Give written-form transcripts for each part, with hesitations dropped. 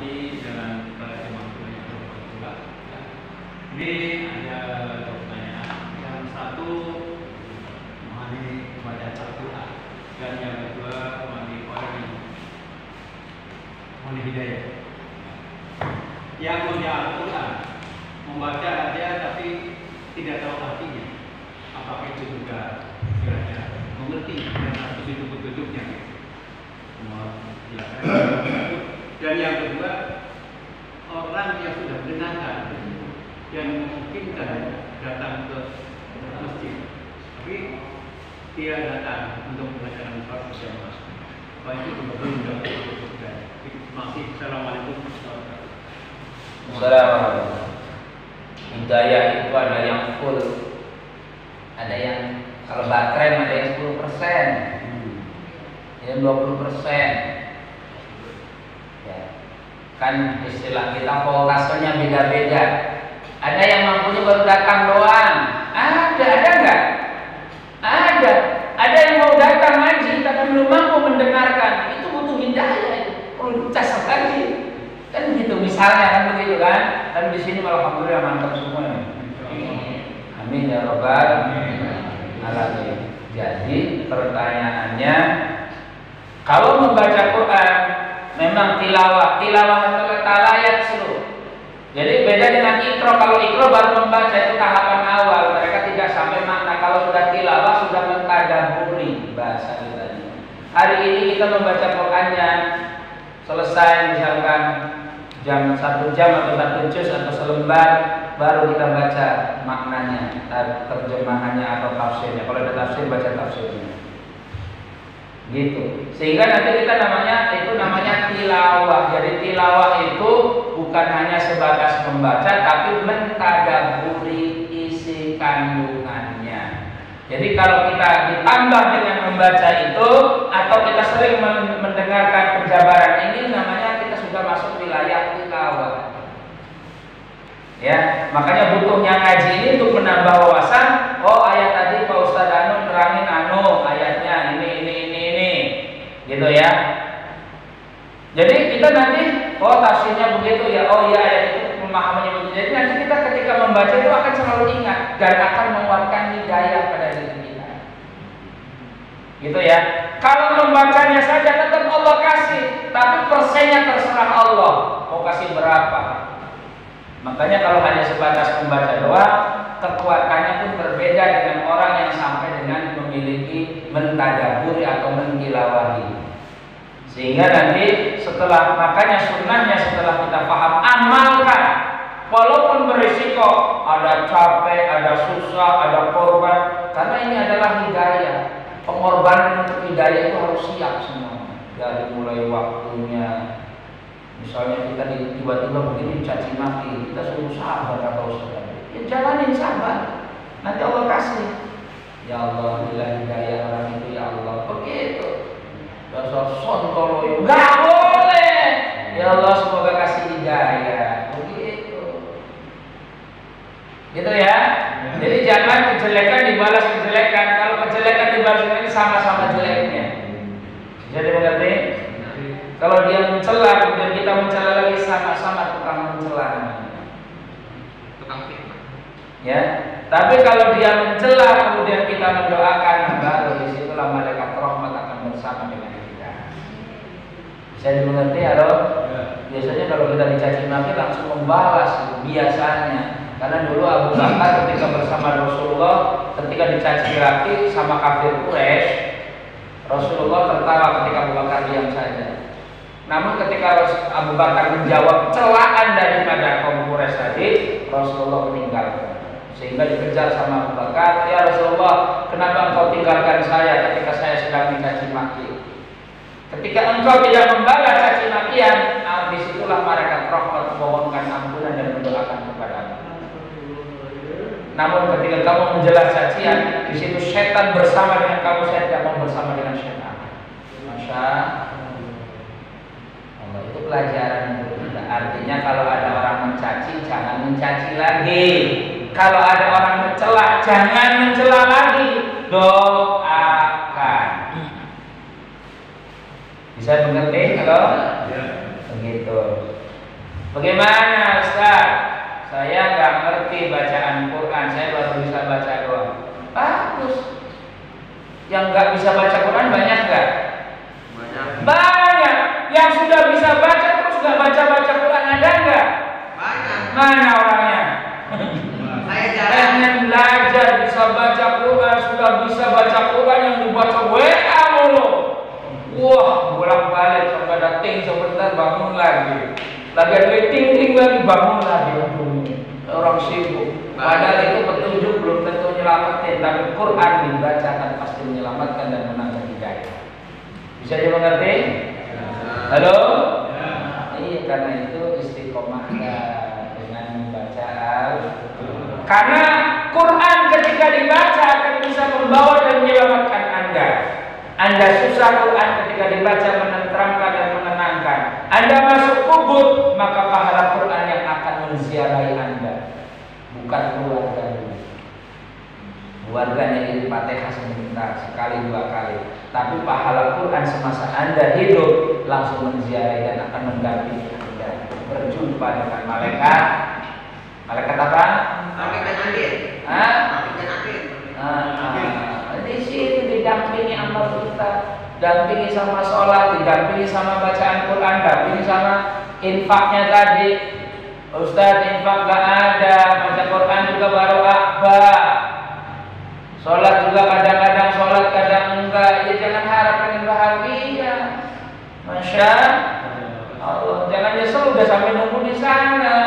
hormati dengan jemaah yang berbahagia. Ini ada pertanyaan. Yang satu mengenai baca Al-Quran, dan yang kedua mengenai orang yang mengenai hidayah. Yang membaca Al-Quran, membaca aja tapi tidak tahu artinya, apakah itu juga kira-kira mengerti dan harus itu petunjuknya? Dan yang kedua, orang yang sudah mengenalkan yang memungkinkan datang ke masjid, tapi dia datang untuk mengajarkan sholat berjamaah, apa itu juga belum dapat petunjukkan? Masih. Assalamualaikum warahmatullahi wabarakatuh. Assalamualaikum. Hidayah itu ada yang full, ada yang kalau baterai ada yang 10%, yang 20%. Ya. Kan istilah kita voltasenya beda-beda. Ada yang mampunya baru datang doang. Ada enggak? Ada yang mau datang ngaji tapi belum mampu mendengarkan. Itu butuh hidayah itu. Perlu dicas lagi. Kan gitu misalnya kan begitu kan. Tapi di sini alhamdulillah mantap semua. Amin ya rabbal alamin. Jadi pertanyaannya, kalau membaca Quran memang tilawah talayat seluruh. Jadi beda dengan ikro. Kalau ikro baru membaca itu tahapan awal, mereka tidak sampai makna. Kalau sudah tilawah sudah mentadaburi bahasa kita. Hari ini kita membaca Qurannya selesai misalkan jam 1 jam atau 1 juz atau selembar, baru kita baca maknanya, terjemahannya atau tafsirnya. Kalau ada tafsir baca tafsirnya. Gitu. Sehingga nanti kita namanya tilawah. Jadi tilawah itu bukan hanya sebatas membaca tapi mentadaburi isi kandungannya. Jadi kalau kita ditambah dengan membaca itu atau kita sering mendengarkan penjabaran ini, namanya kita sudah masuk wilayah tilawah. Ya, makanya butuhnya ngaji ini untuk menambah wawasan. Oh, ayat tadi Pak Ustadz Anu nerangin ayatnya ini gitu ya. Jadi kita nanti tafsirnya begitu ya. Oh iya, ayat itu memahaminya begitu. Jadi nanti kita ketika membaca itu akan selalu ingat dan akan menguatkan hidayah pada diri kita. Gitu ya. Kalau membacanya saja tetap Allah kasih, tapi persennya terserah Allah. Mau kasih berapa? Makanya kalau hanya sebatas membaca doang, kekuatannya pun berbeda dengan orang yang sampai dengan memiliki mentadaburi atau mentilawahi. Sehingga nanti makanya sunnahnya setelah kita paham, amalkan. Walaupun berisiko, ada capek, ada susah, ada korban, karena ini adalah hidayah. Pengorbanan untuk hidayah itu harus siap semua. Dari mulai waktunya, misalnya kita tiba-tiba begini caci maki, kita suruh sabar kata Ustaz. Ya jalanin sabar, nanti Allah kasih. Ya Allah, bila hidayah orang itu ya Allah, begitu. Dasar sontoloyo, nggak boleh. Ya Allah, semoga kasih hidayah, begitu. Gitu ya. Jadi jangan kejelekan dibalas kejelekan. Kalau kejelekan dibalas ini sama-sama jeleknya. Jadi mengerti? Kalau dia mencela, kemudian kita mencela lagi, sama-sama tukang mencela. Tukang fitnah. Ya. Tapi kalau dia mencela, kemudian kita mendoakan, baru disitulah malaikat rahmat akan bersama dengan kita. Bisa dimengerti ya, Biasanya kalau kita dicaci maki langsung membalas biasanya. Karena dulu Abu Bakar ketika bersama Rasulullah, ketika dicaci maki sama kafir Quraisy, Rasulullah tertawa ketika Abu Bakar diam saja. Namun ketika Abu Bakar menjawab celaan daripada kaum Quraisy tadi, Rasulullah meninggalkan. Sehingga dikejar sama Abu Bakar, ya Rasulullah, kenapa engkau tinggalkan saya ketika saya sedang dicaci maki? Ketika engkau tidak membalas caci makian, disitulah malaikat rahmat memohonkan ampunan dan mendoakan kepadamu. Namun ketika kamu menjelas cacian, di situ setan bersama dengan kamu, saya tidak mau bersama dengan setan. Masya Allah, itu pelajaran yang berbeda. Artinya kalau ada orang mencaci, jangan mencaci lagi. Kalau ada orang mencela, jangan mencela lagi. Doakan. Bisa mengerti kalau begitu. Bagaimana Ustaz? Saya nggak ngerti bacaan Quran, saya baru bisa baca doang. Bagus. Yang nggak bisa baca Quran banyak nggak? Banyak. Banyak. Yang sudah bisa baca terus nggak baca Quran ada nggak? Banyak. Mana orangnya? Saya jarang. Pengen belajar bisa baca Quran, sudah bisa baca Quran yang dibaca WA mulu. Wah, bolak-balik sampai ada ting sebentar bangun lagi. Lagi ada ting lagi bangun lagi. Aduh, orang sibuk. Padahal itu petunjuk belum tentu menyelamatkan, tapi Quran dibaca akan pasti menyelamatkan dan menangkan hidayah. Bisa dimengerti? Halo? Iya, karena itu istiqomahlah dengan membaca karena Quran ketika dibaca akan bisa membawa dan menyelamatkan Anda. Anda susah, Quran ketika dibaca menenteramkan dan menenangkan. Anda masuk kubur, maka pahala Quran yang akan menziarahi Anda, bukan keluarga dulu. Keluarganya ini Fatihah sebentar, sekali dua kali. Tapi pahala Quran semasa Anda hidup langsung menziarahi dan akan mendampingi Anda berjumpa dengan malaikat. Malaikat apa? Malaikat Nadir. Hah? Malaikat Nadir. Di situ didampingi amal kita, dampingi sama sholat, didampingi sama bacaan Quran, dampingi sama infaknya tadi. Ustaz, infak gak ada, baca Quran juga baru akba. Sholat juga kadang-kadang sholat, kadang enggak. Ya jangan harap pengen bahagia. Masya Allah, jangan nyesel udah sampai nunggu di sana.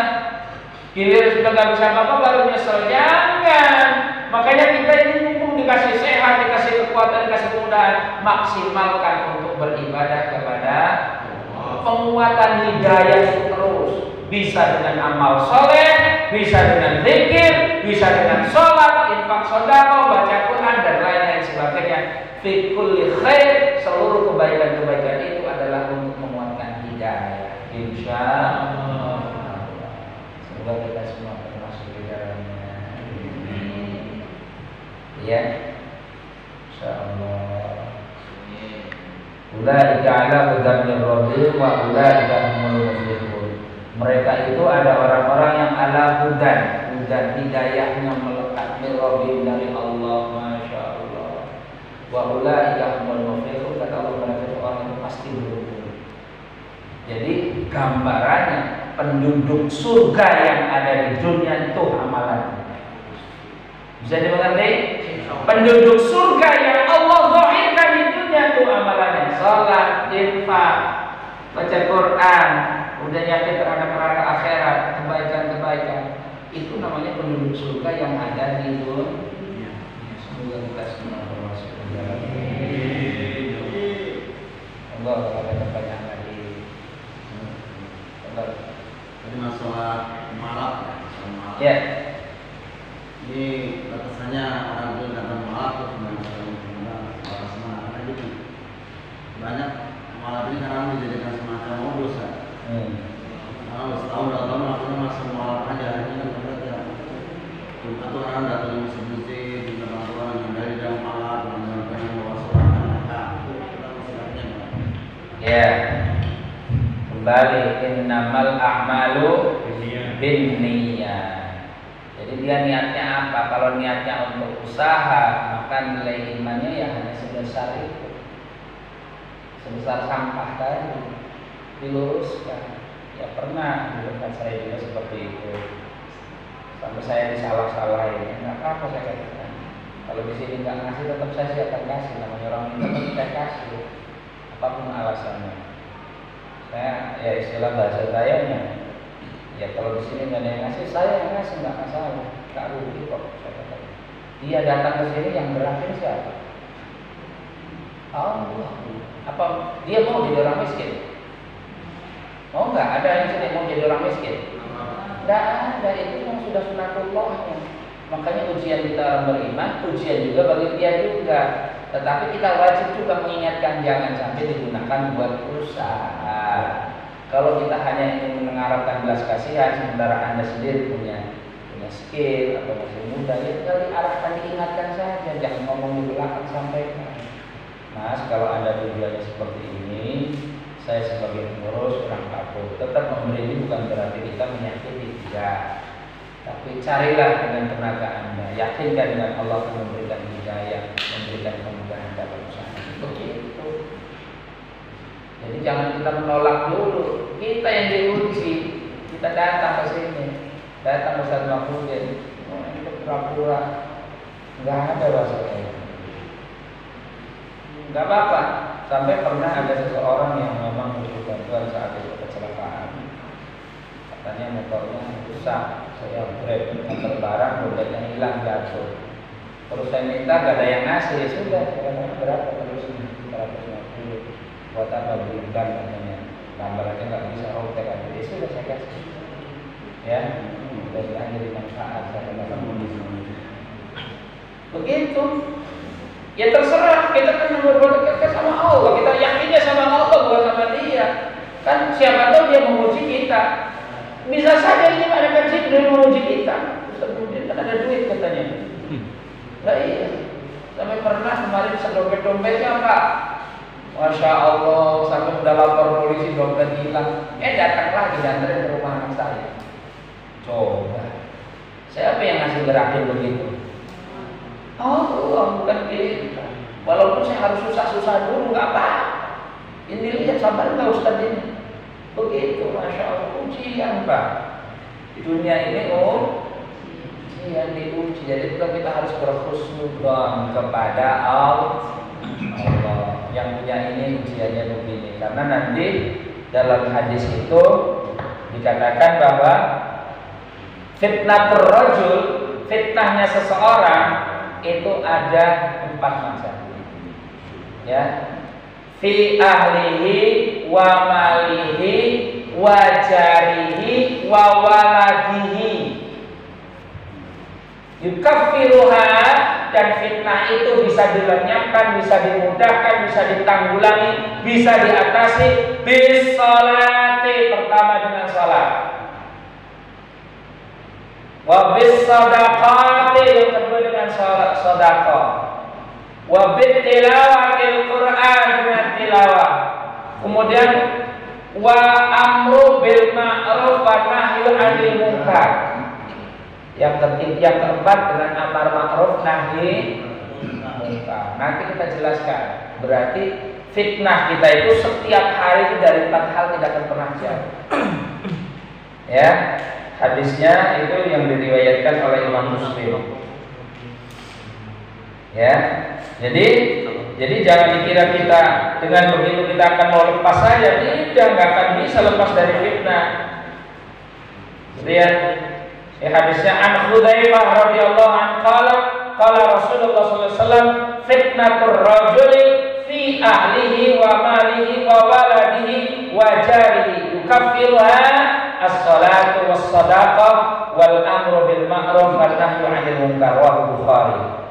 Giliran sudah gak bisa apa-apa baru nyesel, jangan. Makanya kita ini mumpung dikasih sehat, dikasih kekuatan, dikasih kemudahan, maksimalkan untuk beribadah kepada penguatan hidayah itu terus. Bisa dengan amal soleh, bisa dengan zikir, bisa dengan sholat, infak sedekah, baca Quran dan lain-lain sebagainya. Fi kulli khair, seluruh kebaikan-kebaikan itu adalah untuk menguatkan hidayah. Insyaallah. Semoga kita semua termasuk di dalamnya. Ya, insyaallah. Ulaika ala hudan min rabbihim wa ulaika humul muflihun. Mereka itu ada orang-orang yang ala hudan hidayahnya melekat min rabbihim dari Allah, masya Allah. Wa ulaika humul muflihun, kata Allah, mereka itu orang yang pasti beruntung. Jadi gambarannya penduduk surga yang ada di dunia itu amalannya. Bisa dimengerti? Penduduk surga yang Allah zahirkan di dunia itu amalannya salat, infak, baca Quran, udah yakin terhadap neraka akhirat, kebaikan-kebaikan. Itu namanya penduduk surga yang ada di dunia. Semoga kita semua termasuk di dalamnya. Allah ada pertanyaan lagi. Ini masalah malak. Ya. Ini batasannya orang itu datang malak terus batas mana gitu. Banyak malak ini karena dijadikan semacam modus ya. Kalau setahun dua tahun lakukan masa malak aja ini kan berarti ya. Atau orang datang musik-musik, juga orang yang dari dalam malak, orang yang bawa surat ya. Kembali innamal a'malu binniyat. Jadi dia niatnya apa? Kalau niatnya untuk usaha, maka nilai imannya ya hanya sebesar itu, sebesar sampah tadi, diluruskan. Ya pernah di tempat saya juga seperti itu, sampai saya disalah-salahin. Nggak apa-apa saya katakan. Kalau di sini nggak ngasih, tetap saya akan kasih. Namanya orang minta kita kasih, apapun alasannya. Saya ya istilah bahasa sayanya. Ya kalau di sini nggak ada yang ngasih, saya yang ngasih, nggak masalah, nggak rugi kok. Saya katakan. Dia datang ke sini yang berakhir siapa? Allah. Apa dia mau jadi orang miskin? Mau nggak? Ada yang sini mau jadi orang miskin? Nggak ada. Itu yang sudah sunatullahnya. Makanya ujian kita orang beriman, ujian juga bagi dia juga. Tetapi kita wajib juga mengingatkan jangan sampai digunakan buat usaha. Kalau kita hanya ingin mengharapkan belas kasihan, sementara Anda sendiri punya skill atau masih muda, ya tinggal diarahkan, diingatkan saja, jangan ngomong di belakang, sampaikan. Mas, kalau Anda tujuannya seperti ini, saya sebagai pengurus kurang Tetap memberi ini bukan berarti kita menyakiti, tidak. Tapi carilah dengan tenaga Anda, yakinkan dengan Allah akan memberikan hidayah, memberikan kemudahan dalam usaha. Begitu. Jadi jangan kita menolak dulu. Kita yang diuji, kita datang ke sini, datang ke Ustaz Mahfudin, itu pura-pura, nggak ada bahasa kayak. Nggak apa-apa. Sampai pernah ada seseorang yang memang butuh bantuan saat itu kecelakaan. Katanya motornya rusak, saya grab antar barang, dompetnya hilang, jatuh. Terus saya minta, gak ada yang ngasih, sudah. Berapa terusnya? 150. Buat apa beli ban katanya? Tambah aja nggak bisa rotek aja. Ya sudah saya kasih. Ya, mudah-mudahan jadi manfaat saya dalam kondisi ini. Begitu. Ya terserah, kita kan berbuat sama Allah, kita yakinnya sama Allah bukan sama dia. Kan siapa tahu dia menguji kita. Bisa saja ini ada Jibril menguji kita. Ustaz Budi kan ada duit katanya. Nah iya. Sampai pernah kemarin dompet-dompetnya Pak. Masya Allah, sampai udah lapor polisi dompet hilang. Datang lagi diantarin ke rumah anak saya. Coba. Siapa yang ngasih gerakin begitu? Allah, bukan kita. Walaupun saya harus susah-susah dulu, nggak apa. Ini lihat sabar nggak Ustaz ini. Begitu, Masya Allah, ujian Pak. Di dunia ini ujian diuji. Jadi kita harus berhusnudzon kepada Allah. Yang punya ini ujiannya begini. Karena nanti dalam hadis itu dikatakan bahwa fitnatur rajul, fitnahnya seseorang itu ada 4 macam. Ya. Fi ahlihi wa malihi wa jarihi wa waladihi. Yukaffiruha, dan fitnah itu bisa dilenyapkan, bisa dimudahkan, bisa ditanggulangi, bisa diatasi bis sholati, pertama dengan salat. Wa bis sadaqati, yang kedua dengan sedekah. Wa bit tilawatil Quran, dengan tilawah. Kemudian wa amru bil ma'ruf wa nahyu 'anil munkar. Yang keempat dengan amar ma'ruf nahi munkar. Nanti kita jelaskan. Berarti fitnah kita itu setiap hari itu dari 4 hal tidak akan pernah jauh. Ya, hadisnya itu yang diriwayatkan oleh Imam Muslim. Ya, jadi jangan dikira kita dengan begitu kita akan mau lepas saja. Tidak, nggak akan bisa lepas dari fitnah. Lihat hadisnya an Hudzaifah radhiyallahu anhu qala Rasulullah sallallahu alaihi wasallam fitnatur rajuli fi ahlihi wa malihi wa waladihi wa jarihi yukaffiruha as-salatu was-sadaqah wal amru bil ma'ruf wan nahyu 'anil munkar. Rawahu Bukhari.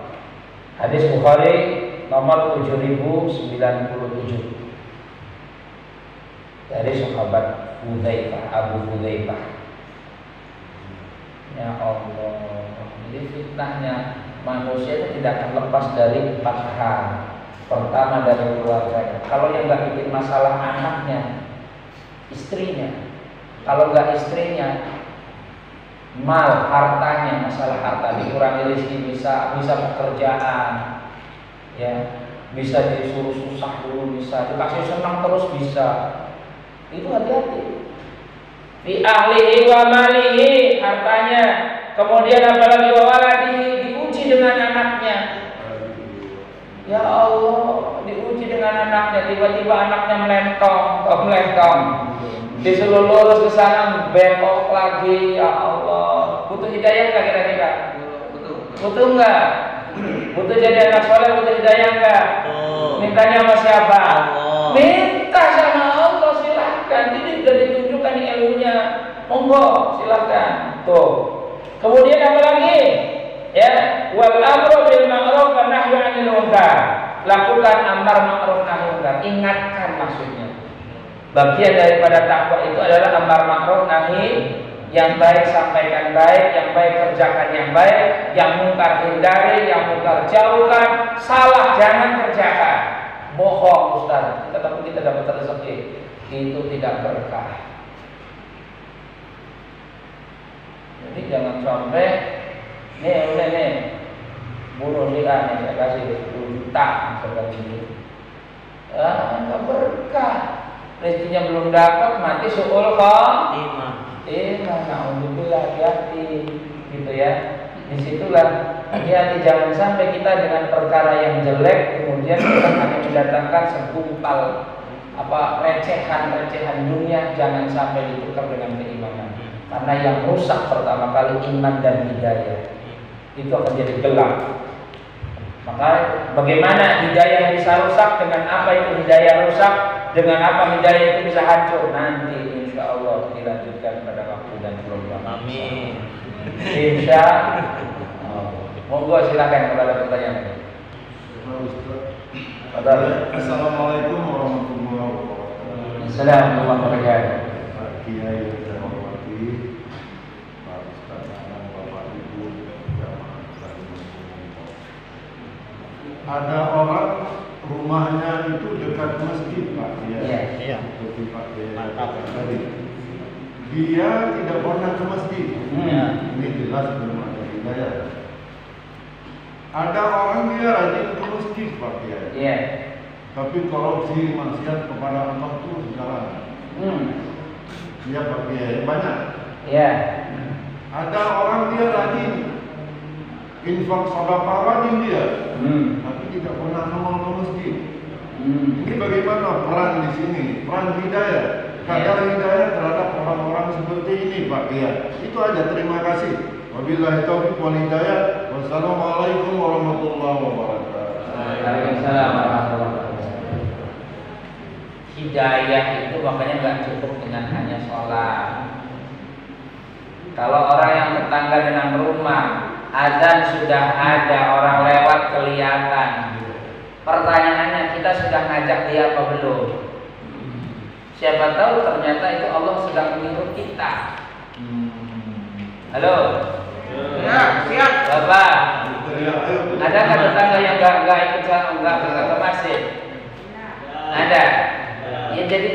Hadis Bukhari nomor 7097 dari sahabat Hudzaifah, Abu Hudzaifah. Ya Allah, jadi fitnahnya manusia itu tidak akan lepas dari 4 hal. Pertama dari keluarganya. Kalau yang nggak bikin masalah anaknya, istrinya. Kalau nggak istrinya, mal, hartanya, masalah harta, dikurangi rezeki, bisa pekerjaan, ya, bisa disuruh susah dulu, bisa dikasih senang terus, bisa. Itu hati-hati. Fi ahlihi wa malihi, hartanya. Kemudian apalagi wa waladihi, diuji dengan anaknya. Ya Allah, diuji dengan anaknya. Tiba-tiba anaknya melentong, disuruh lurus ke sana, bengkok lagi. Ya Allah, butuh hidayah nggak kira-kira? Butuh nggak? Butuh jadi anak soleh, butuh hidayah nggak? Mintanya sama siapa? Minta sama Allah, silahkan. Ini sudah ditunjukkan ilmunya. Monggo, silahkan. Tuh. Kemudian apa lagi? Ya, wal amru bil ma'ruf wa nahyu 'anil munkar. Lakukan amar ma'ruf nahi munkar. Ingatkan maksudnya. Bagian daripada takwa itu adalah amar ma'ruf nahi, yang baik sampaikan baik, yang baik kerjakan yang baik, yang mungkar hindari, yang mungkar jauhkan, salah jangan kerjakan. Bohong Ustaz, tetapi kita dapat rezeki, itu tidak berkah. Jadi jangan sampai nih udah nih bunuh si A nih, saya kasih 10 juta seperti ini. Nggak berkah. Rezekinya belum dapat, mati suul kok. Alhamdulillah, hati-hati, gitu ya. Disitulah hati-hati, jangan sampai kita dengan perkara yang jelek kemudian kita hanya mendatangkan segumpal recehan dunia, jangan sampai ditukar dengan keimanan. Karena yang rusak pertama kali iman dan hidayah, itu akan jadi gelap. Maka bagaimana hidayah bisa rusak, dengan apa itu hidayah rusak, dengan apa hidayah itu bisa hancur, nanti insya Allah dilanjutkan pada waktu dan program. Amin. Insya Allah. Monggo silakan kalau ada pertanyaan. Assalamualaikum warahmatullahi wabarakatuh. Assalamualaikum warahmatullahi wabarakatuh. Pak Kiai yang saya hormati, Pak Ustaz Anang, Bapak Ibu, jamaah sekalian. Ada orang rumahnya itu dekat masjid, Pak Kiai. Iya. Seperti Pak Kiai tadi. Dia tidak pernah ke masjid. Ini jelas belum ada hidayah. Ada orang dia rajin ke masjid, Pak Kiai. Iya. Tapi korupsi maksiat kepada Allah itu sekarang. Dia Pak Kiai banyak. Iya. Ada orang dia rajin infak sedekah rajin dia, tapi tidak pernah nongol ke masjid. Ini bagaimana peran di sini? Peran hidayah. Kadar hidayah terhadap orang-orang seperti ini, Pak Kiai. Itu aja. Terima kasih. Wabillahi taufiq wal hidayah. Wassalamualaikum warahmatullahi wabarakatuh. Waalaikumsalam warahmatullahi wabarakatuh. Hidayah itu makanya nggak cukup dengan hanya sholat. Kalau orang yang tetangga dengan rumah, azan sudah ada, orang lewat kelihatan. Pertanyaannya, kita sudah ngajak dia apa belum? Siapa tahu ternyata itu Allah sedang menyuruh kita. Halo. Ya, siap. Bapak, ada kan tetangga yang nggak ikut ke masjid? Ada. Ya, jadi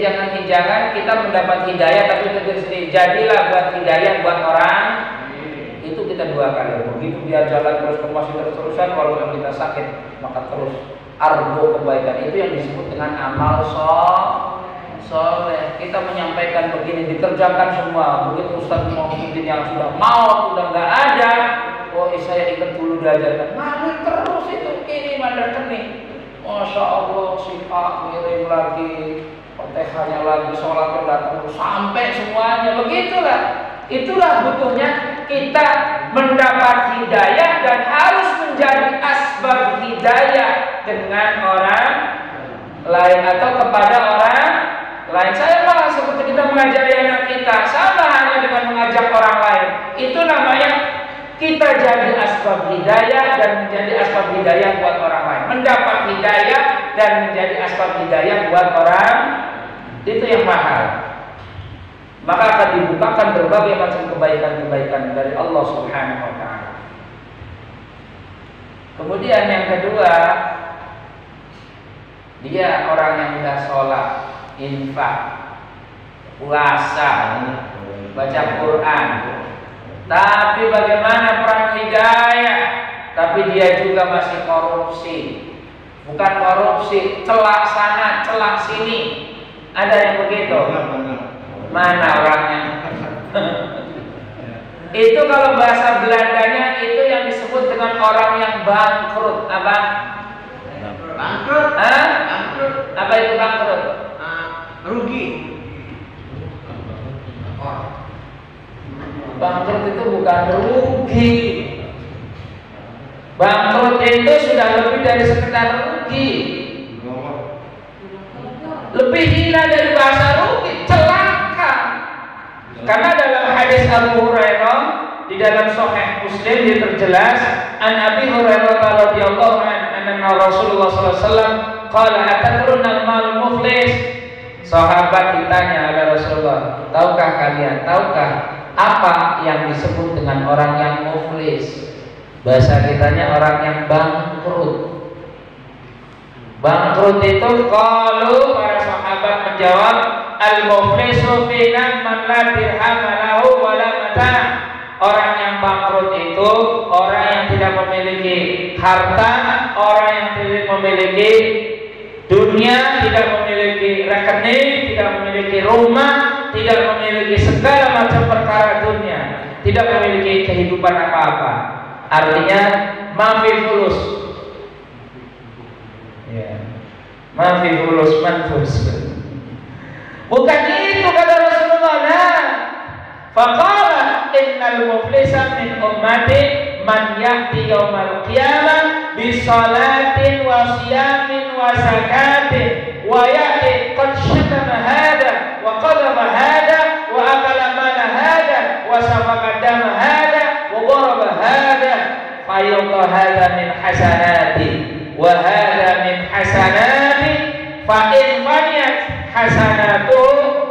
jangan kita mendapat hidayah tapi untuk diri sendiri. Jadilah buat hidayah buat orang. Itu kita 2 kali. Begitu dia jalan terus ke masjid terus-terusan, walaupun kita sakit, maka terus argo kebaikan. Itu yang disebut dengan amal soleh. Kita menyampaikan begini, dikerjakan semua. Begitu Ustaz Muhammad yang sudah mau, sudah nggak ada. Oh, saya ingat dulu diajarkan. Ngalir terus itu, kirim ada rekening. Masya Allah, si Pak ngirim lagi, Fatihahnya lagi, sholatnya datang sampai semuanya. Begitulah. Itulah butuhnya kita mendapat hidayah dan harus menjadi asbab hidayah dengan orang lain atau kepada orang lain. Saya malah seperti kita mengajari anak kita, sama hanya dengan mengajak orang lain. Itu namanya kita jadi asbab hidayah dan menjadi asbab hidayah buat orang lain. Mendapat hidayah dan menjadi asbab hidayah buat orang, itu yang mahal. Maka akan dibukakan berbagai macam kebaikan-kebaikan dari Allah Subhanahu wa ta'ala. Kemudian yang kedua, dia orang yang sudah sholat, infak, puasa, baca Quran. Tapi bagaimana peran hidayah? Tapi dia juga masih korupsi. Bukan korupsi, celak sana, celak sini. Ada yang begitu? Mana orangnya? Itu kalau bahasa Belandanya itu yang disebut dengan orang yang bangkrut. Apa? Bangkrut. Bangkrut. Apa itu bangkrut? Rugi. Bangkrut itu bukan rugi. Bangkrut itu sudah lebih dari sekedar rugi. Lebih hina dari bahasa rugi, celaka. Karena dalam hadis Abu Hurairah di dalam Sahih Muslim diperjelas, an Abi Hurairah radhiyallahu anhu Rasulullah sallallahu alaihi wasallam qala atadruna al-mal muflis. Sahabat ditanya oleh Rasulullah, tahukah kalian, tahukah apa yang disebut dengan orang yang muflis? Bahasa kitanya orang yang bangkrut. Bangkrut itu qalu, para sahabat menjawab, al-muflisu fina man la dirham lahu wa la mata'. orang yang bangkrut itu orang yang tidak memiliki harta, orang yang tidak memiliki dunia, tidak memiliki rekening, tidak memiliki rumah, tidak memiliki segala macam perkara dunia, tidak memiliki kehidupan apa-apa. Artinya mafi fulus. Ya. Mafi fulus manfus. Bukan itu kata Rasulullah. Nah, faqala innal muflisa min ummati man ya'ti yaumal qiyamah bi salatin wa siyamin wa zakatin wa ya'ti qad syatama hada wa qadama hada wa akala mala hada wa safaka dama hada wa daraba hada fa yu'ta hada min hasanati wa hada min hasanati fa in faniyat hasanatu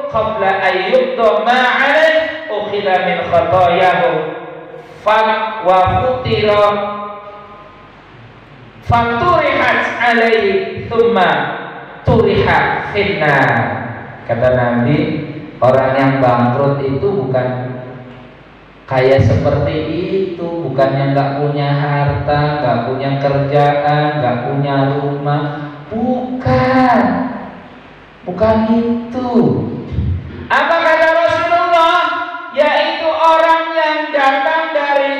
qabla ayyubda ma'alaih ukhidha min khatayahu fa wa futira faturihat alaihi thumma turiha finna. Kata Nabi, orang yang bangkrut itu bukan kayak seperti itu, bukannya nggak punya harta, nggak punya kerjaan, nggak punya rumah, bukan itu. Apa kata Rasulullah? Yaitu orang yang datang dari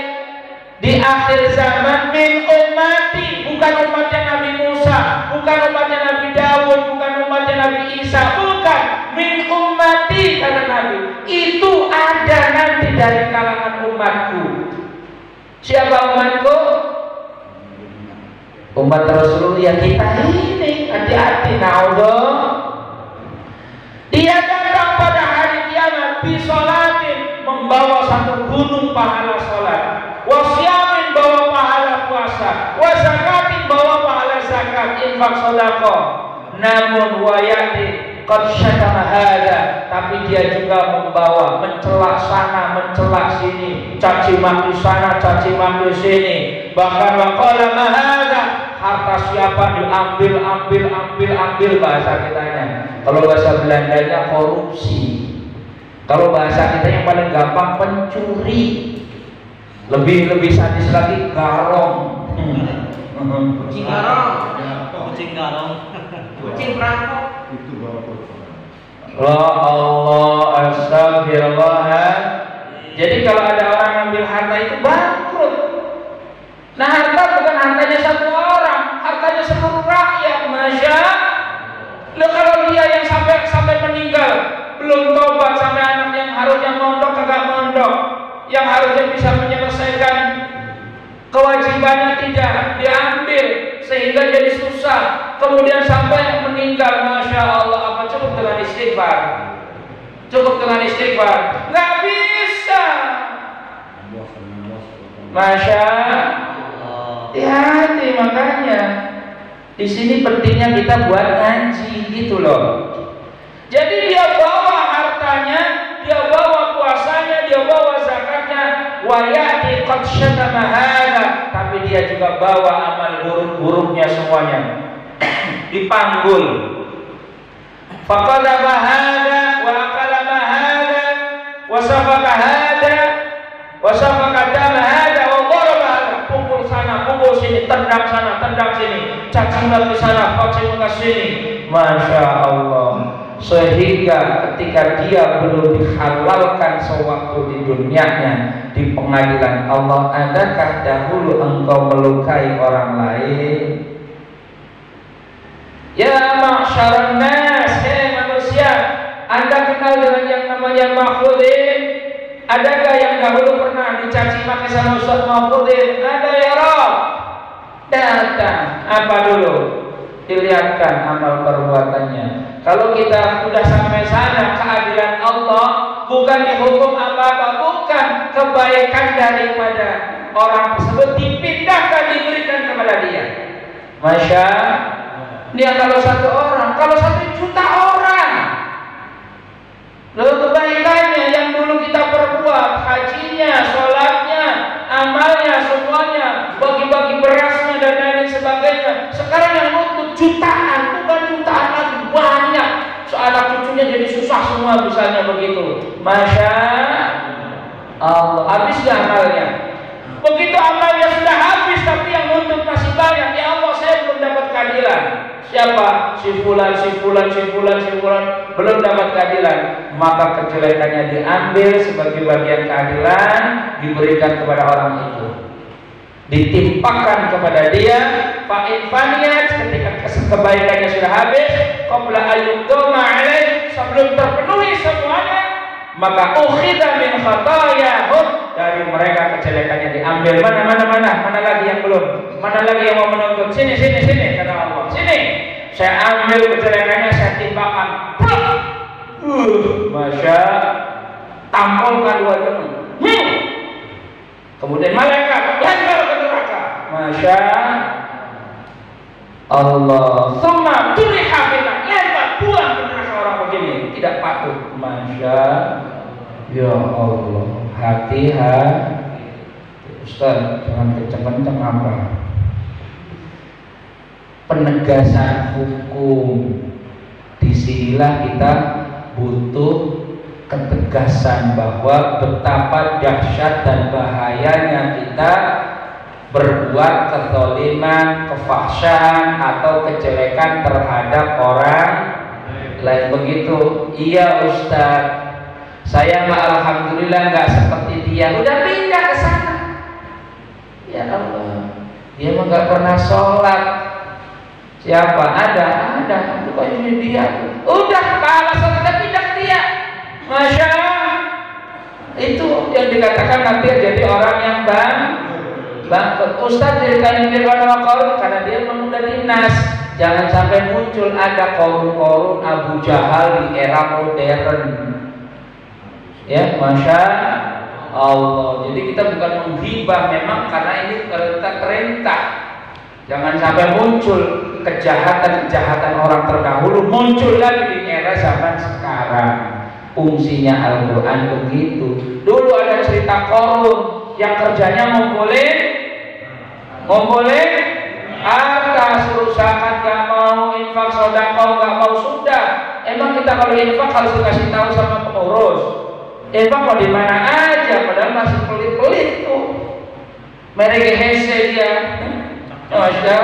di akhir zaman min ummati, bukan umatnya Nabi Musa, bukan umatnya Nabi Dawud, bukan umatnya Nabi Isa, bukan, min ummati kata Nabi. Itu ada nanti dari kalangan umatku. Siapa umatku? Umat Rasulullah yang kita ini. Hati-hati, naudzubillah. Dia datang pada hari kiamat bisolatin, membawa satu gunung pahala sholat, wasyamin bawa pahala puasa, wasakatin bawa pahala zakat, infak sedekah. Namun wayati qad syatama hada, tapi dia juga membawa mencela sana, mencela sini, caci maki sana, caci maki sini. Bahkan waqala mahada, harta siapa diambil bahasa kitanya. Kalau bahasa Belandanya korupsi. Kalau bahasa kita yang paling gampang pencuri. Lebih sadis lagi garong. Kucing garong. Kucing perampok. Itu bapak. Ya Allah, astagfirullah. Jadi kalau ada orang ngambil harta itu bangkrut. Nah, harta bukan hartanya satu orang, hartanya seluruh rakyat. Masya. Loh, kalau dia yang sampai meninggal belum tobat, sampai anak yang harusnya mondok kagak mondok, yang harusnya bisa menyelesaikan kewajibannya tidak diambil sehingga jadi susah, kemudian sampai meninggal. Masya Allah, apa cukup dengan istighfar? Cukup dengan istighfar? Nggak bisa. Masya Allah. Hati-hati, makanya di sini pentingnya kita buat ngaji gitu loh. Jadi dia bawa hartanya, dia bawa puasanya, dia bawa zakatnya, wa ya'ti qad syatama hada, tapi dia juga bawa amal buruk-buruknya semuanya. Dipanggul. Faqadama hada wa aqalama hada wa safaka hada wa safaka dama hada wa daraba hada, pukul sana, pukul sini, tendang sana, tendang sini, caci maki sana, caci maki sini. Masya Allah. Sehingga ketika dia belum dihalalkan sewaktu di dunianya, di pengadilan Allah, adakah dahulu engkau melukai orang lain? Ya ma'syaran nas, hei manusia, Anda kenal dengan yang namanya Mahfudin? Adakah yang dahulu pernah dicaci maki sama Ustaz Mahfudin? Ada ya Rob? Datang, apa dulu? Dilihatkan amal perbuatannya. Kalau kita sudah sampai sana, keadilan Allah bukan dihukum apa-apa, bukan, kebaikan daripada orang tersebut dipindahkan, diberikan kepada dia. Masya, dia kalau satu orang, kalau 1 juta orang. Lalu kebaikannya yang dulu kita perbuat, hajinya, sholatnya, amalnya, semuanya, bagi-bagi berasnya dan lain sebagainya. Sekarang yang nuntut jutaan, bukan jutaan lagi, banyak. Anak cucunya jadi susah semua misalnya begitu. Masya. Allah, habis gak amalnya? Begitu amalnya sudah habis, tapi yang nuntut masih banyak. Ya Allah, saya belum dapat keadilan. Siapa? Si fulan belum dapat keadilan. Maka kejelekannya diambil sebagai bagian keadilan, diberikan kepada orang itu, ditimpakan kepada dia. Fa'in faniyat, ketika kebaikannya sudah habis, qabla ayyudoma alaih, sebelum terpenuhi semuanya, maka ukhidha min khatayahum, dari mereka kejelekannya diambil. Mana lagi yang belum? Mana lagi yang mau menuntut? Sini kata Allah. Sini, saya ambil kejelekannya, saya timpakan. Masya, tampolkan wajahmu. Kemudian malaikat lempar ke neraka. Masya Allah. Summa turiha fillah, lempar buang ke neraka orang begini, tidak patuh. Masya ya Allah. Hati-hati Ustaz, jangan kenceng-kenceng apa. Penegasan hukum, disinilah kita butuh ketegasan bahwa betapa dahsyat dan bahayanya kita berbuat kezaliman, kefahsyaan atau kejelekan terhadap orang lain. Begitu. Iya Ustaz, saya mah alhamdulillah nggak seperti dia. Udah pindah ke sana. Ya Allah, dia mah nggak pernah sholat. Siapa? Ada. Bukan ini dia. Udah kalah sholat, pindah ke dia. Masya Allah. Itu yang dikatakan nanti jadi orang yang bangkrut. Ustaz ceritain Fir'aun sama Qarun karena dia memang udah dinas. Jangan sampai muncul ada Qarun Abu Jahal di era modern. Ya, Masya Allah. Jadi kita bukan menghibah memang karena ini perintah. Jangan sampai muncul kejahatan orang terdahulu muncul lagi di era zaman sekarang. Fungsinya Al-Quran begitu. Dulu ada cerita Qarun yang kerjanya ngumpulin harta, suruh zakat gak mau, infak sedekah gak mau. Sudah, emang kita kalau infak harus dikasih tahu sama pengurus. Infak mau di mana aja, padahal masih pelit-pelit tuh. Mereka hese dia. Masya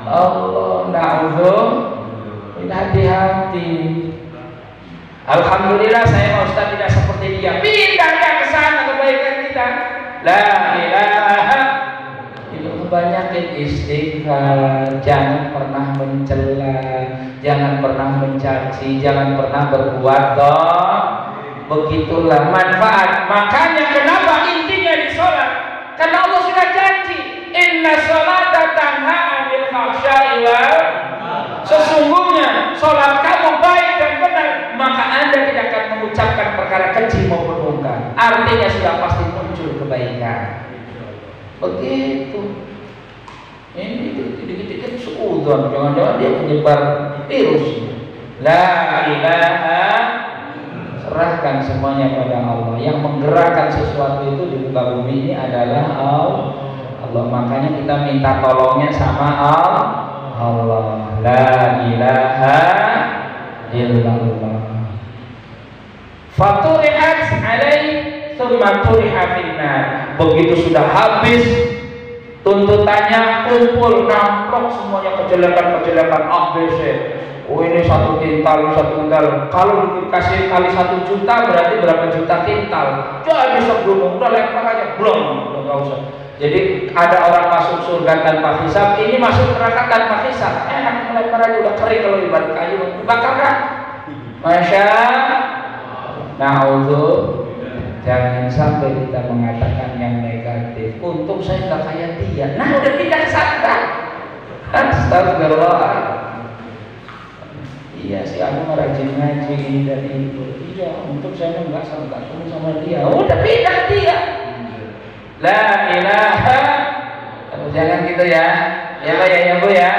Allah, na'udzubillah. Hati-hati. Alhamdulillah saya Ustaz tidak seperti dia. Pindahkan ke sana kebaikan kita. La ilaha illallah. Banyakin istighfar, jangan pernah mencela, jangan pernah mencaci, jangan pernah berbuat dosa. Begitulah manfaat. Makanya kenapa intinya di sholat? Karena Allah sudah janji, inna sholata tanha 'anil fahsya'i wal, sesungguhnya sholat kamu baik dan benar, maka Anda tidak akan mengucapkan perkara keji maupun mungkar. Artinya sudah pasti muncul kebaikan. Begitu. Ini dikit-dikit suudzon, jangan-jangan dia penyebar virus. La ilaha, serahkan semuanya pada Allah. Yang menggerakkan sesuatu itu di muka bumi ini adalah Allah. Makanya kita minta tolongnya sama Allah. La ilaha illallah. Faturihat alaihi tsumma turiha finnar. Begitu sudah habis tuntutannya, kumpul namplok semuanya kejelekan ABC. Oh ini 1 kintal. Kalau dikasih kali 1 juta berarti berapa juta kintal? Jadi sebelum udah lempar aja, belum nggak usah. Jadi ada orang masuk surga tanpa hisab, ini masuk neraka tanpa hisab. Enak melempar aja, udah kering kalau dibalik kayu, dibakar kan? Masya Allah. Jangan sampai kita mengatakan yang negatif. Untung saya nggak kayak dia. Nah udah pindah ke sana. Astagfirullah. Iya sih, aku rajin ngaji ini dan itu. Iya, untuk saya nggak ketemu sama dia. Udah pindah dia. La ilaha. Jangan gitu ya. Ya Pak ya Bu ya.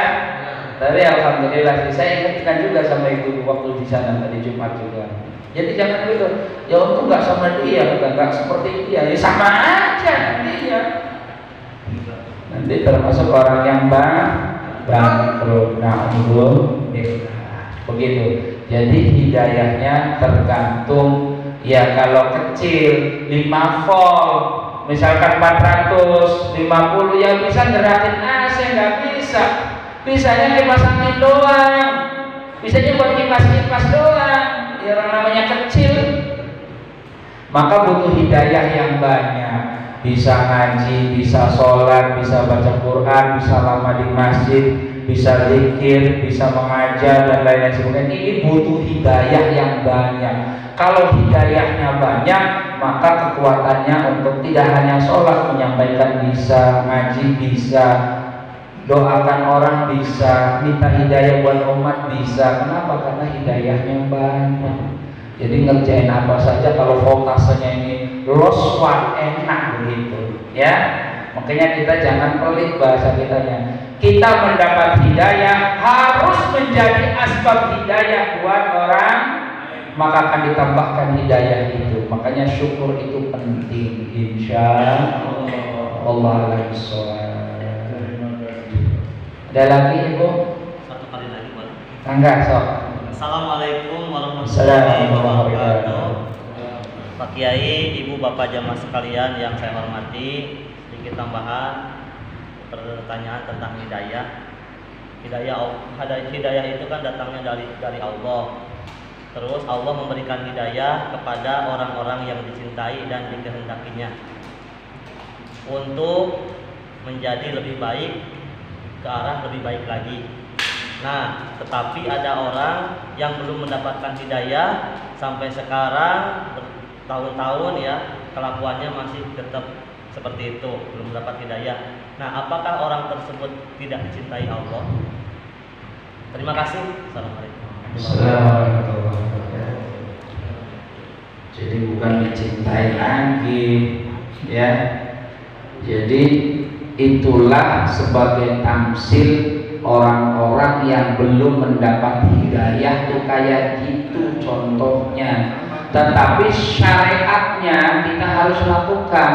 Tapi alhamdulillah saya ingatkan juga sama ibu waktu di sana tadi Jumat juga. Jadi jangan gitu. Ya untuk nggak sama dia, nggak seperti dia. Ya sama aja nantinya. Nanti termasuk orang yang bangkrut. Begitu. Jadi hidayahnya tergantung Ya kalau kecil 5 volt, misalkan 450, ya bisa gerakin AC, nggak bisa. Bisanya kipas angin doang, bisanya buat kipas-kipas doang. Ya orang namanya kecil. Maka butuh hidayah yang banyak. Bisa ngaji, bisa sholat, bisa baca Quran, bisa lama di masjid, bisa zikir, bisa mengajar dan lain-lain sebagainya. Ini butuh hidayah yang banyak. Kalau hidayahnya banyak, maka kekuatannya untuk tidak hanya sholat, menyampaikan bisa, ngaji bisa, doakan orang bisa, minta hidayah buat umat bisa. Kenapa? Karena hidayahnya banyak. Jadi ngerjain apa saja kalau voltasenya ini los enak begitu, ya. Makanya kita jangan pelit bahasa kitanya. Kita mendapat hidayah harus menjadi asbab hidayah buat orang, maka akan ditambahkan hidayah itu. Makanya syukur itu penting. Insyaallah. Ada lagi Ibu? Satu kali lagi boleh? Enggak, sok. Assalamualaikum warahmatullahi wabarakatuh. Pak Kiai, Ibu, Bapak jamaah sekalian yang saya hormati, sedikit tambahan pertanyaan tentang hidayah. Hidayah itu kan datangnya dari Allah. Terus Allah memberikan hidayah kepada orang-orang yang dicintai dan dikehendakinya untuk menjadi lebih baik, ke arah lebih baik lagi. Nah, tetapi ada orang yang belum mendapatkan hidayah sampai sekarang bertahun-tahun ya, kelakuannya masih tetap seperti itu, belum mendapat hidayah. Nah, apakah orang tersebut tidak dicintai Allah? Terima kasih. Assalamualaikum. Jadi bukan dicintai lagi, ya. Jadi itulah sebagai tamsil orang-orang yang belum mendapat hidayah tuh kayak gitu contohnya. Tetapi syariatnya kita harus lakukan.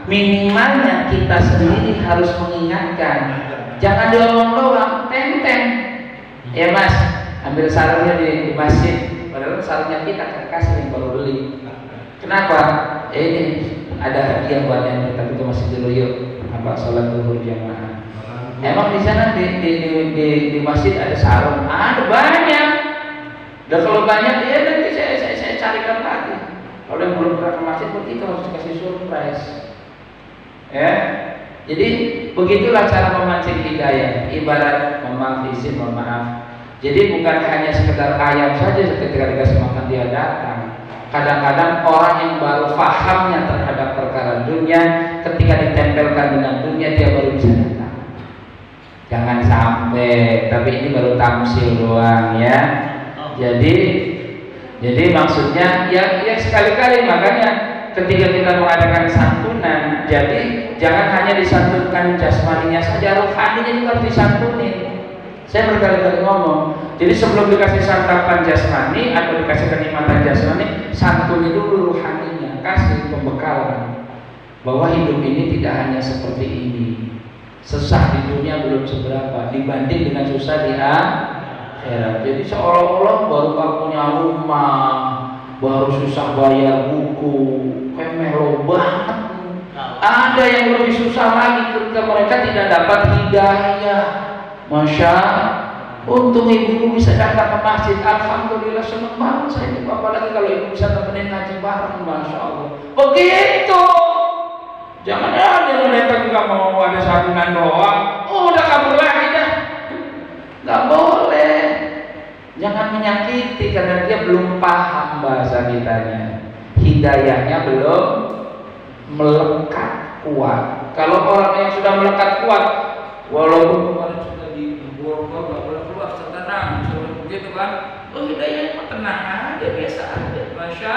Minimalnya kita sendiri harus mengingatkan. Jangan diomong doang, tenteng. Ya Mas, ambil sarungnya di masjid. Padahal sarungnya kita kasih yang baru beli. Kenapa? Ini ada hadiah buat yang tapi itu masih dulu yuk. Apa sholat zuhur jamaah? Emang di sana di masjid ada sarung? Ada banyak. Dan kalau banyak ya nanti saya carikan lagi. Kalau yang belum pernah ke masjid begitu harus dikasih surprise. Ya. Jadi begitulah cara memancing hidayah. Ibarat mohon maaf. Jadi bukan hanya sekedar ayam saja ketika dikasih makan dia datang. Kadang-kadang orang yang baru fahamnya terhadap perkara dunia, ketika ditempelkan dengan dunia dia baru bisa datang. Jangan sampai, tapi ini baru tamsil doang ya. Jadi maksudnya ya sekali-kali, makanya ketika kita mengadakan santunan, jadi jangan hanya disantunkan jasmaninya saja, rohaninya juga harus disantunin. Saya berkali-kali ngomong, jadi sebelum dikasih santapan jasmani atau dikasih kenikmatan jasmani, santuni dulu rohaninya, kasih pembekalan bahwa hidup ini tidak hanya seperti ini. Susah di dunia belum seberapa dibanding dengan susah di akhirat. Jadi seolah-olah baru gak punya rumah, baru susah bayar buku, kayak melo banget. Ada yang lebih susah lagi ketika mereka tidak dapat hidayah. Masya untung ibu bisa datang ke masjid. Alhamdulillah senang banget saya itu. Apalagi kalau ibu bisa temenin ngaji bareng, Masya Allah. Begitu. Jangan ada yang datang juga mau ada santunan doang. Oh, udah kabur lagi dah. Gak boleh. Jangan menyakiti karena dia belum paham bahasa kitanya. Hidayahnya belum melekat kuat. Kalau orang yang sudah melekat kuat, walaupun kemarin sudah diborgol gak boleh keluar, tenang, seperti begitu kan? Oh, hidayahnya tenang aja, biasa aja. Masya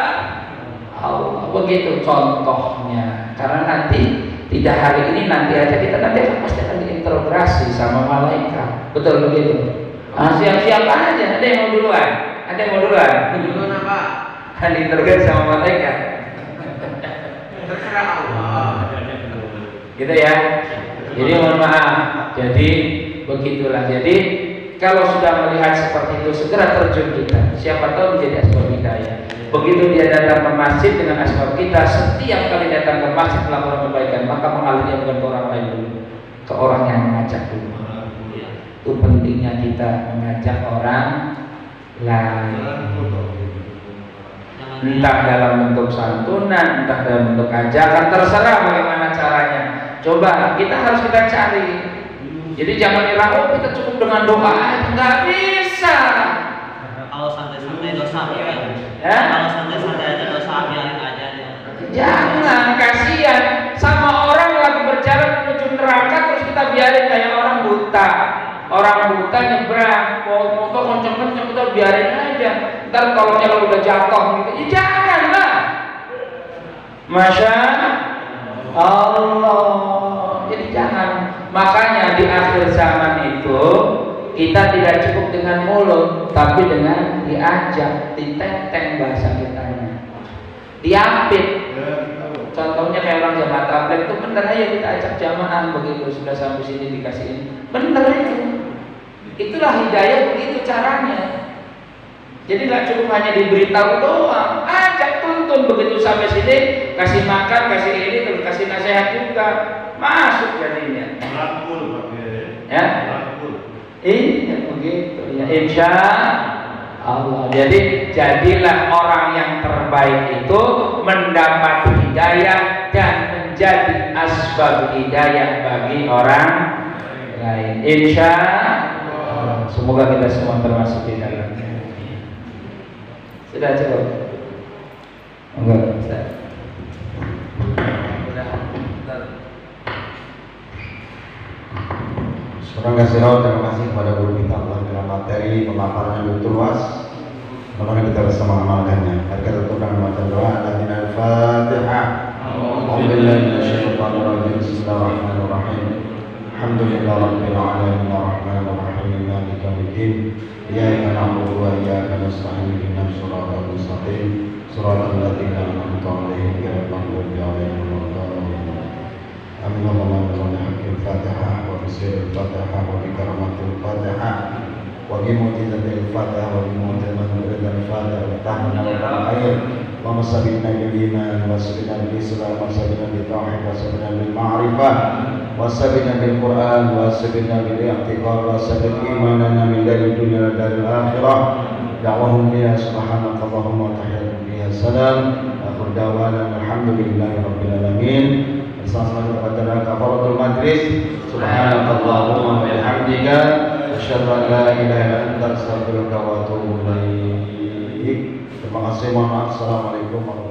Allah, begitu contohnya. Karena nanti tidak hari ini, nanti aja kita nanti pasti akan diinterogasi sama malaikat. Betul begitu? Siap-siap aja. Ada yang mau duluan? Ada yang mau duluan? Duluan apa? Kan diinterogasi sama malaikat. Terserah Allah. Gitu ya. Jadi mohon maaf. Jadi begitulah. Jadi Kalau sudah melihat seperti itu, segera terjun kita. Siapa tahu menjadi asbab hidayah. Begitu dia datang ke masjid dengan asbab kita, setiap kali datang ke masjid melakukan kebaikan, maka mengalirnya bukan ke orang lain dulu, ke orang yang mengajak dulu. Itu pentingnya kita mengajak orang lain. Entah dalam bentuk santunan, entah dalam bentuk ajakan, terserah bagaimana caranya. Coba kita harus kita cari. Jadi jangan kira kita cukup dengan doa aja, nggak bisa. Kalau santai-santai dosa biarin. Ya? Kalau santai-santai aja dosa biarin aja deh. Jangan, kasihan sama orang lagi berjalan menuju neraka terus kita biarin kayak orang buta. Orang buta nyebrang, motor kenceng-kenceng kita biarin aja. Ntar kalau udah jatuh gitu, ya jangan lah. Masya Allah. Jadi jangan. Makanya di akhir zaman itu kita tidak cukup dengan mulut, tapi dengan diajak, diteteng bahasa kitanya, diapit. Contohnya kayak orang jamaah tabligh itu bener aja kita ajak jamaah, begitu sudah sampai sini dikasih ini, bener itu. Itulah hidayah, begitu caranya. Jadi nggak cukup hanya diberitahu doang, ajak tuntun, begitu sampai sini kasih makan, kasih ini, terus kasih nasihat juga, masuk jadinya. Rangkul pakai. Ya. Rangkul. Iya begitu ya, insya Allah. Jadi jadilah orang yang terbaik itu mendapat hidayah dan menjadi asbab hidayah bagi orang lain. Insya Allah. Semoga kita semua termasuk di dalamnya. Sudah cukup? Enggak, Ustaz. Terima kasih terima kasih kepada guru kita telah memberikan materi pemaparan yang begitu luas. Semoga kita bisa mengamalkannya. Mari kita tutup dengan membaca doa. Al-Fatihah. A'udzubillahi minasyaitonir rajim. Bismillahirrahmanirrahim. Alhamdulillahirabbil alamin arrahmanir rahim maliki yaumiddin. Iyyaka na'budu wa iyyaka nasta'in ihdinas siratal mustaqim. Shiratal ladzina an'amta 'alaihim ghairil maghdubi 'alaihim waladdallin. Amin. Allahumma haqqil Fatihah wa bisiril Fatihah wa bikaramatil Fatihah wa bimu'jizatil Fatihah wa bimu'jizatil Fatihah wa tahmina wa khair wa masabina bil iman wa sabina bil islam wa sabina bil tauhid wa sabina bil ma'rifah wa sabina bil Qur'an wa sabina bil i'tiqad wa sabina imanana min dari dunia wa dari akhirah. Da'wahum biya subhanakallahumma wa tahiyyatuhum biya salam. Akhir da'wana alhamdulillahi rabbil alamin. Assalamualaikum warahmatullahi wabarakatuh. Majlis subhanakallahumma wa bihamdika asyhadu an la ilaha illa anta astaghfiruka wa atubu ilaik. Terima kasih, mohon maaf. Assalamualaikum warahmatullahi wabarakatuh.